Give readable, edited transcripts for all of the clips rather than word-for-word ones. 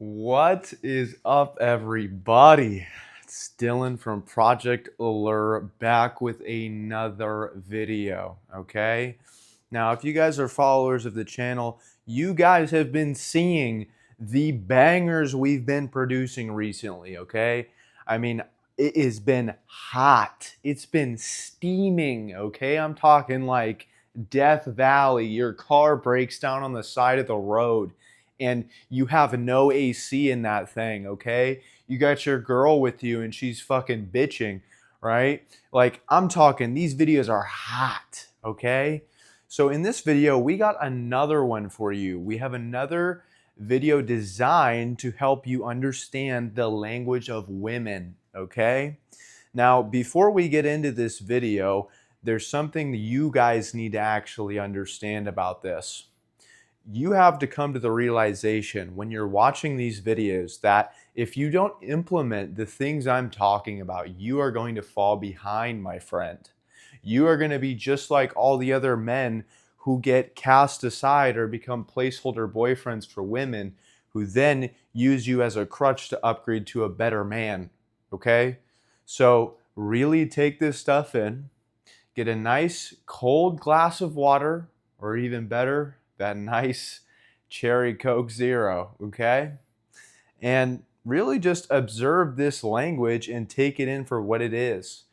What is up, everybody? It's Dylan from Project Allure back with another video. Okay, now if you guys are followers of the channel, you guys have been seeing the bangers we've been producing recently. Okay, I mean, it has been hot, it's been steaming. Okay, I'm talking like Death Valley. Your car breaks down on the side of the road and you have no AC in that thing, okay? You got your girl with you and she's fucking bitching, right? Like, I'm talking, these videos are hot, okay? So in this video, we got another one for you. We have another video designed to help you understand the language of women, okay? Now, before we get into this video, there's something you guys need to actually understand about this. You have to come to the realization when you're watching these videos that if you don't implement the things I'm talking about, you are going to fall behind, my friend. You are going to be just like all the other men who get cast aside or become placeholder boyfriends for women who then use you as a crutch to upgrade to a better man. Okay? So, really take this stuff in, get a nice cold glass of water, or even better, that nice cherry Coke Zero, okay? And really just observe this language and take it in for what it is.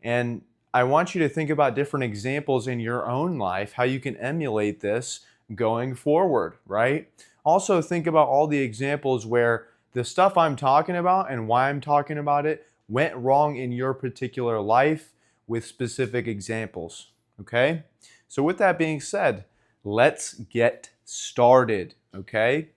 And I want you to think about different examples in your own life, how you can emulate this going forward, right? Also, think about all the examples where the stuff I'm talking about and why I'm talking about it went wrong in your particular life with specific examples, okay? So, with that being said, let's get started, okay?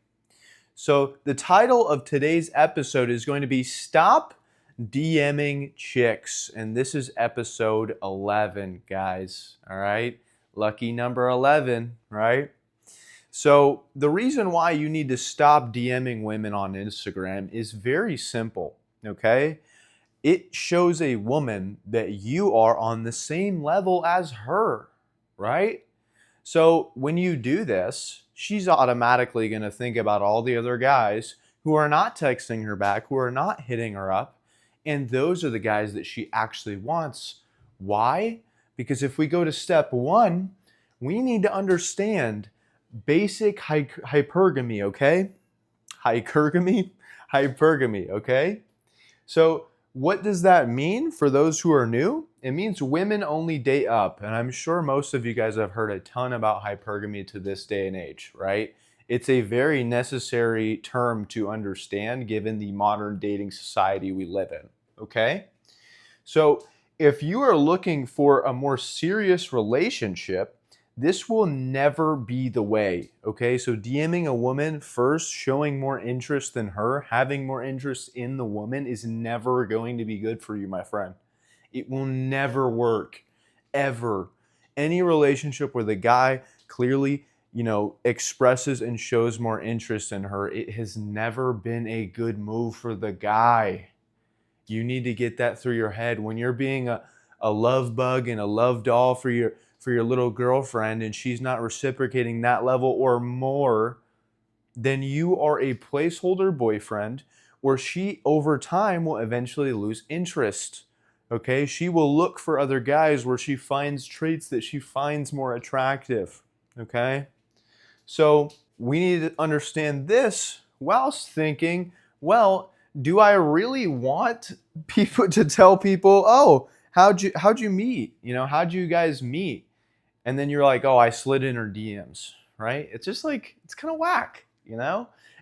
So the title of today's episode is going to be Stop DMing Chicks. And this is episode 11, guys. All right? Lucky number 11, right? So the reason why you need to stop DMing women on Instagram is very simple, okay? It shows a woman that you are on the same level as her, right? So when you do this, she's automatically going to think about all the other guys who are not texting her back, who are not hitting her up. And those are the guys that she actually wants. Why? Because if we go to step one, we need to understand basic hypergamy, okay? Hypergamy, okay? So what does that mean for those who are new? It means women only date up. And I'm sure most of you guys have heard a ton about hypergamy to this day and age, right? It's a very necessary term to understand given the modern dating society we live in, okay? So if you are looking for a more serious relationship, this will never be the way, okay? So DMing a woman first, showing more interest than her, having more interest in the woman is never going to be good for you, my friend. It will never work, ever. Any relationship where the guy clearly, expresses and shows more interest in her, it has never been a good move for the guy. You need to get that through your head. When you're being a love bug and a love doll for your little girlfriend and she's not reciprocating that level or more, then you are a placeholder boyfriend where she over time will eventually lose interest. Okay? She will look for other guys where she finds traits that she finds more attractive. Okay? So we need to understand this whilst thinking, well, do I really want people to tell people, oh, how'd you meet? How'd you guys meet? And then you're like, oh, I slid in her DMs, right? It's just like, it's kind of whack.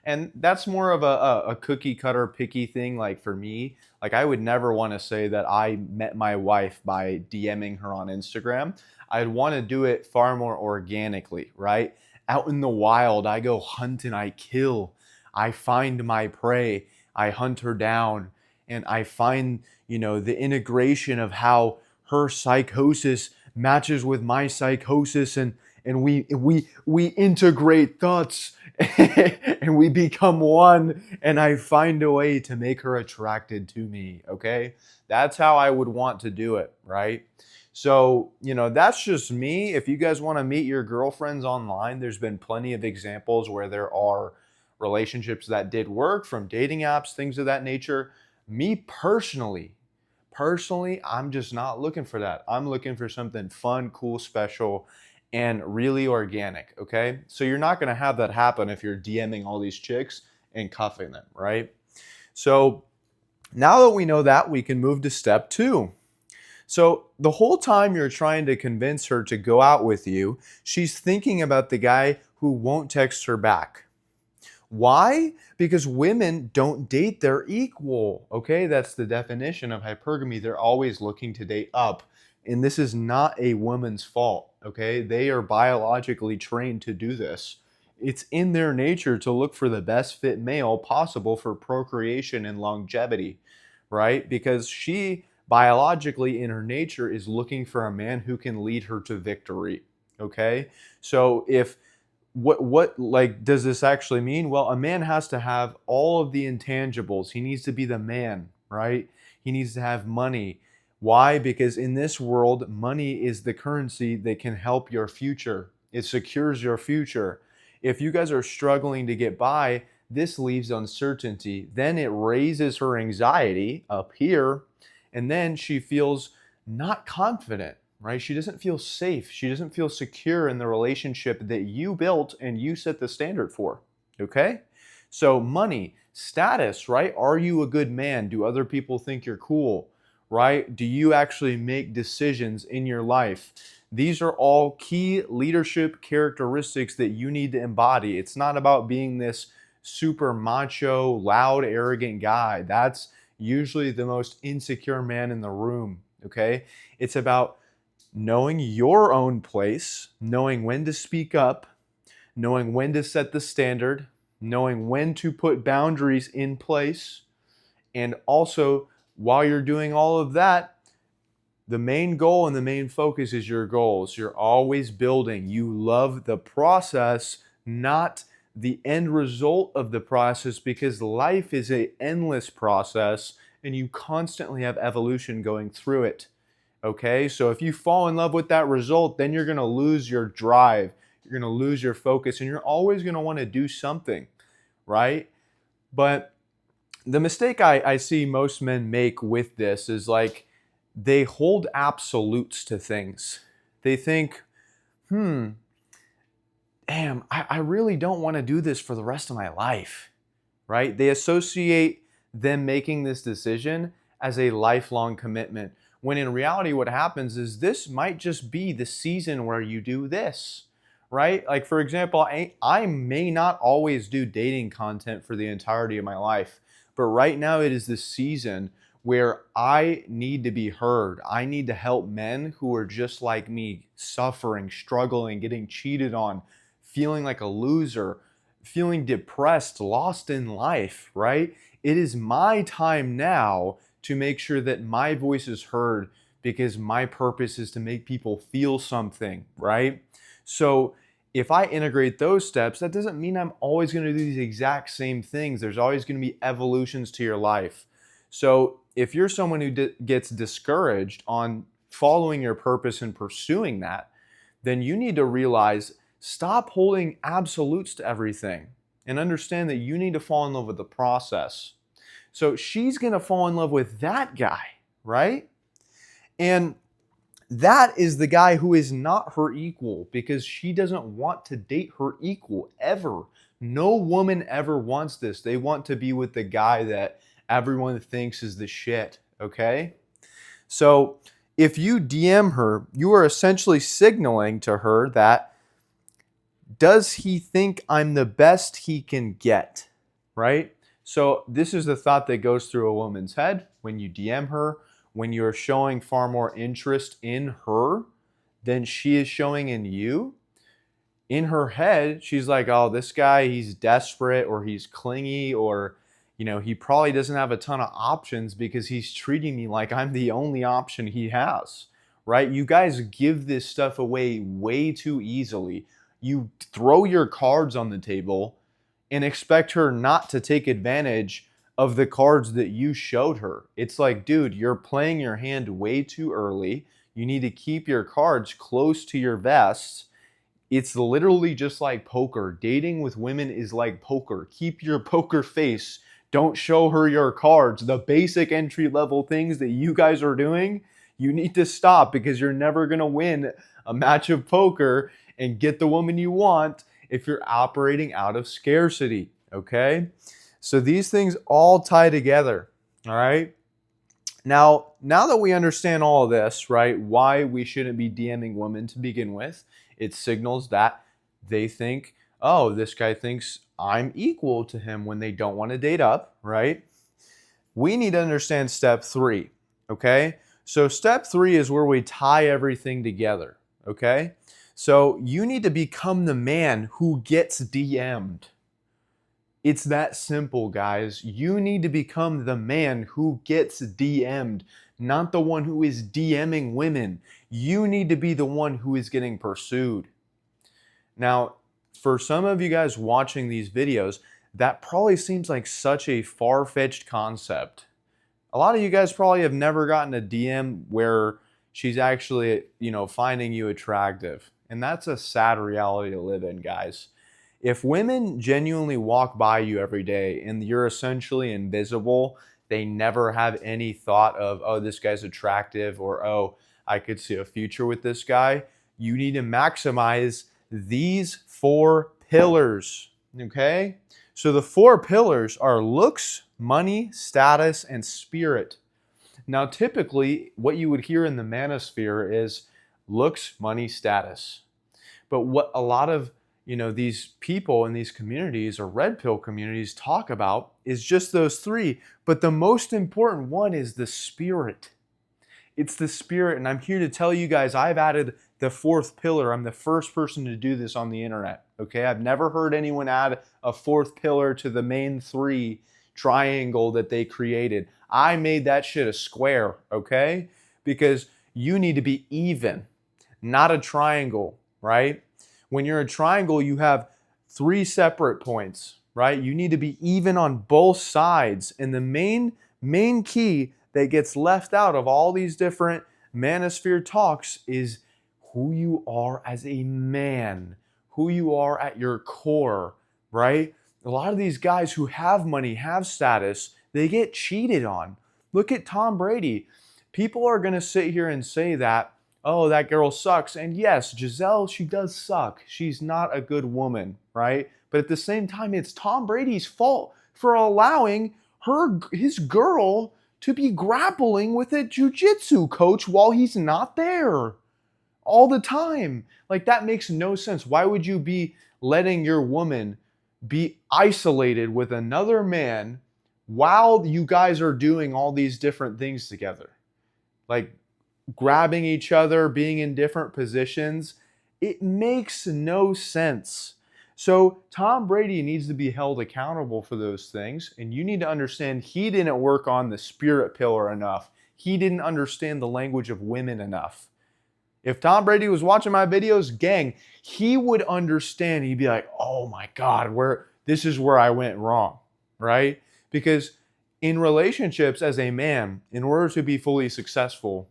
And that's more of a cookie cutter picky thing. Like for me, like I would never want to say that I met my wife by DMing her on Instagram. I'd want to do it far more organically, right? Out in the wild, I go hunt and I kill. I find my prey. I hunt her down and I find, the integration of how her psychosis matches with my psychosis and we integrate thoughts and we become one and I find a way to make her attracted to me, okay? That's how I would want to do it, right? So, that's just me. If you guys want to meet your girlfriends online, there's been plenty of examples where there are relationships that did work, from dating apps, things of that nature. Me personally, I'm just not looking for that. I'm looking for something fun, cool, special, and really organic. Okay. So you're not going to have that happen if you're DMing all these chicks and cuffing them, right? So now that we know that, we can move to step two. So the whole time you're trying to convince her to go out with you, she's thinking about the guy who won't text her back. Why? Because women don't date their equal. Okay, that's the definition of hypergamy. They're always looking to date up. And this is not a woman's fault. Okay, they are biologically trained to do this. It's in their nature to look for the best fit male possible for procreation and longevity, right? Because she biologically, in her nature, is looking for a man who can lead her to victory. Okay, so if what like does this actually mean? Well, a man has to have all of the intangibles. He needs to be the man, right? He needs to have money. Why? Because in this world, money is the currency that can help your future. It secures your future. If you guys are struggling to get by, this leaves uncertainty. Then it raises her anxiety up here, and then she feels not confident, right? She doesn't feel safe. She doesn't feel secure in the relationship that you built and you set the standard for. Okay? So, money, status, right? Are you a good man? Do other people think you're cool, right? Do you actually make decisions in your life? These are all key leadership characteristics that you need to embody. It's not about being this super macho, loud, arrogant guy. That's usually the most insecure man in the room. Okay? It's about knowing your own place, knowing when to speak up, knowing when to set the standard, knowing when to put boundaries in place, and also while you're doing all of that, the main goal and the main focus is your goals. You're always building. You love the process, not the end result of the process, because life is an endless process and you constantly have evolution going through it. Okay, so if you fall in love with that result, then you're going to lose your drive. You're going to lose your focus, and you're always going to want to do something, right? But the mistake I see most men make with this is like they hold absolutes to things. They think, damn, I really don't want to do this for the rest of my life, right? They associate them making this decision as a lifelong commitment, when in reality what happens is this might just be the season where you do this, right? Like, for example, I may not always do dating content for the entirety of my life, but right now it is the season where I need to be heard. I need to help men who are just like me, suffering, struggling, getting cheated on, feeling like a loser, feeling depressed, lost in life, right? It is my time now to make sure that my voice is heard, because my purpose is to make people feel something, right? So if I integrate those steps, that doesn't mean I'm always going to do these exact same things. There's always going to be evolutions to your life. So if you're someone who gets discouraged on following your purpose and pursuing that, then you need to realize, stop holding absolutes to everything and understand that you need to fall in love with the process. So she's going to fall in love with that guy, right? And that is the guy who is not her equal, because she doesn't want to date her equal ever. No woman ever wants this. They want to be with the guy that everyone thinks is the shit, okay? So if you DM her, you are essentially signaling to her that, does he think I'm the best he can get, right? So this is the thought that goes through a woman's head when you DM her, when you're showing far more interest in her than she is showing in you. In her head, she's like, oh, this guy, he's desperate, or he's clingy, or, he probably doesn't have a ton of options because he's treating me like I'm the only option he has, right? You guys give this stuff away way too easily. You throw your cards on the table and expect her not to take advantage of the cards that you showed her. It's like, dude, you're playing your hand way too early. You need to keep your cards close to your vest. It's literally just like poker. Dating with women is like poker. Keep your poker face. Don't show her your cards. The basic entry level things that you guys are doing, you need to stop, because you're never going to win a match of poker and get the woman you want if you're operating out of scarcity. Okay? So these things all tie together. All right? Now that we understand all of this, right, why we shouldn't be DMing women to begin with, it signals that they think, oh, this guy thinks I'm equal to him when they don't want to date up, right? We need to understand step 3, okay? So step 3 is where we tie everything together, okay? So you need to become the man who gets DM'd. It's that simple, guys. You need to become the man who gets DM'd, not the one who is DMing women. You need to be the one who is getting pursued. Now, for some of you guys watching these videos, that probably seems like such a far-fetched concept. A lot of you guys probably have never gotten a DM where she's actually, finding you attractive. And that's a sad reality to live in, guys. If women genuinely walk by you every day and you're essentially invisible, they never have any thought of, oh, this guy's attractive, or, oh, I could see a future with this guy. You need to maximize these 4 pillars, okay? So the 4 pillars are looks, money, status, and spirit. Now, typically, what you would hear in the manosphere is looks, money, status. But what a lot of these people in these communities or red pill communities talk about is just those 3. But the most important one is the spirit. It's the spirit. And I'm here to tell you guys, I've added the 4th pillar. I'm the first person to do this on the internet. Okay. I've never heard anyone add a 4th pillar to the main 3 triangle that they created. I made that shit a square. Okay. Because you need to be even, not a triangle, right? When you're a triangle, you have 3 separate points, right? You need to be even on both sides. And the main key that gets left out of all these different manosphere talks is who you are as a man, who you are at your core, right? A lot of these guys who have money, have status, they get cheated on. Look at Tom Brady. People are going to sit here and say that, oh, that girl sucks. And yes, Giselle, she does suck. She's not a good woman, right? But at the same time, it's Tom Brady's fault for allowing his girl to be grappling with a jiu-jitsu coach while he's not there all the time. Like, that makes no sense. Why would you be letting your woman be isolated with another man while you guys are doing all these different things together? Like, grabbing each other, being in different positions. It makes no sense. So Tom Brady needs to be held accountable for those things. And you need to understand he didn't work on the spirit pillar enough. He didn't understand the language of women enough. If Tom Brady was watching my videos, gang, he would understand. He'd be like, oh my God, this is where I went wrong, right? Because in relationships as a man, in order to be fully successful,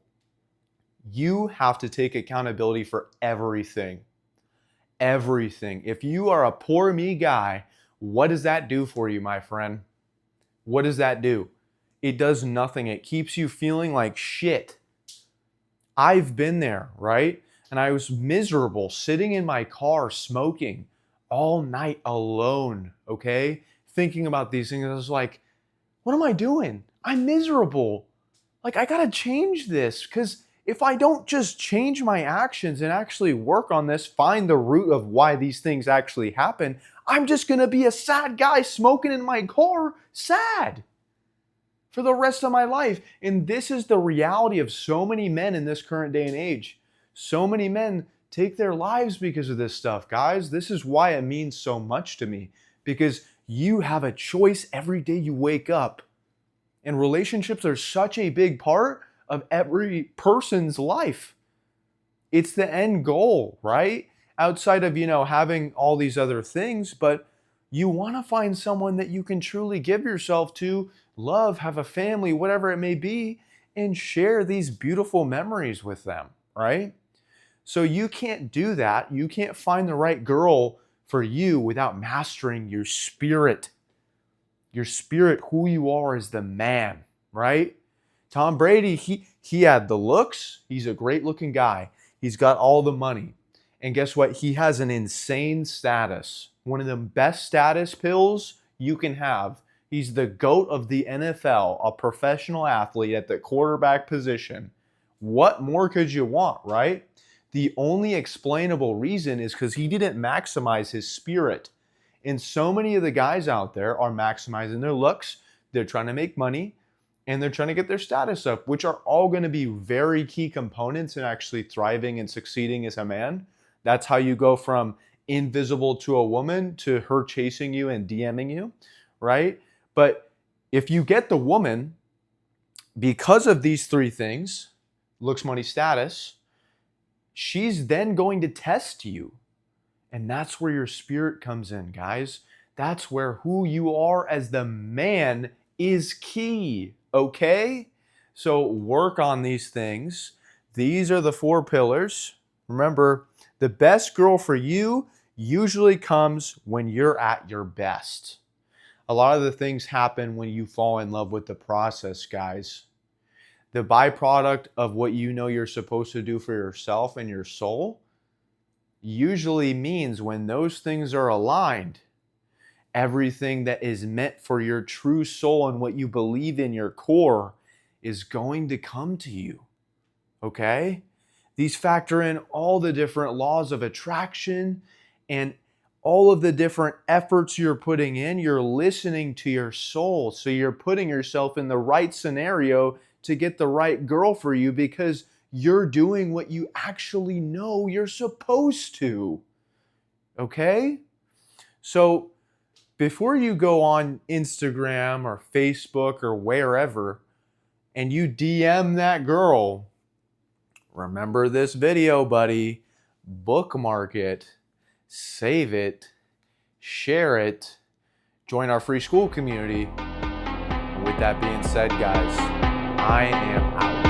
you have to take accountability for everything. Everything. If you are a poor me guy, what does that do for you, my friend? What does that do? It does nothing. It keeps you feeling like shit. I've been there, right? And I was miserable sitting in my car smoking all night alone, okay? Thinking about these things. I was like, what am I doing? I'm miserable. Like, I gotta change this, because if I don't just change my actions and actually work on this, find the root of why these things actually happen, I'm just going to be a sad guy smoking in my car, sad for the rest of my life. And this is the reality of so many men in this current day and age. So many men take their lives because of this stuff, guys. This is why it means so much to me, because you have a choice every day you wake up. And relationships are such a big part of every person's life. It's the end goal, right? Outside of, having all these other things, but you want to find someone that you can truly give yourself to, love, have a family, whatever it may be, and share these beautiful memories with them, right? So you can't do that. You can't find the right girl for you without mastering your spirit. Your spirit, who you are as the man, right? Tom Brady, he had the looks. He's a great looking guy. He's got all the money. And guess what? He has an insane status. One of the best status pills you can have. He's the GOAT of the NFL, a professional athlete at the quarterback position. What more could you want, right? The only explainable reason is because he didn't maximize his spirit. And so many of the guys out there are maximizing their looks. They're trying to make money and they're trying to get their status up, which are all going to be very key components in actually thriving and succeeding as a man. That's how you go from invisible to a woman to her chasing you and DMing you, right? But if you get the woman because of these three things, looks, money, status, she's then going to test you. And that's where your spirit comes in, guys. That's where who you are as the man is key, okay? So work on these things. These are the 4 pillars. Remember, the best girl for you usually comes when you're at your best. A lot of the things happen when you fall in love with the process, guys. The byproduct of what you know you're supposed to do for yourself and your soul usually means when those things are aligned, everything that is meant for your true soul and what you believe in your core is going to come to you. Okay? These factor in all the different laws of attraction and all of the different efforts you're putting in. You're listening to your soul. So you're putting yourself in the right scenario to get the right girl for you because you're doing what you actually know you're supposed to. Okay? So before you go on Instagram or Facebook or wherever and you DM that girl, remember this video, buddy. Bookmark it, save it, share it, join our free school community. And with that being said, guys, I am out.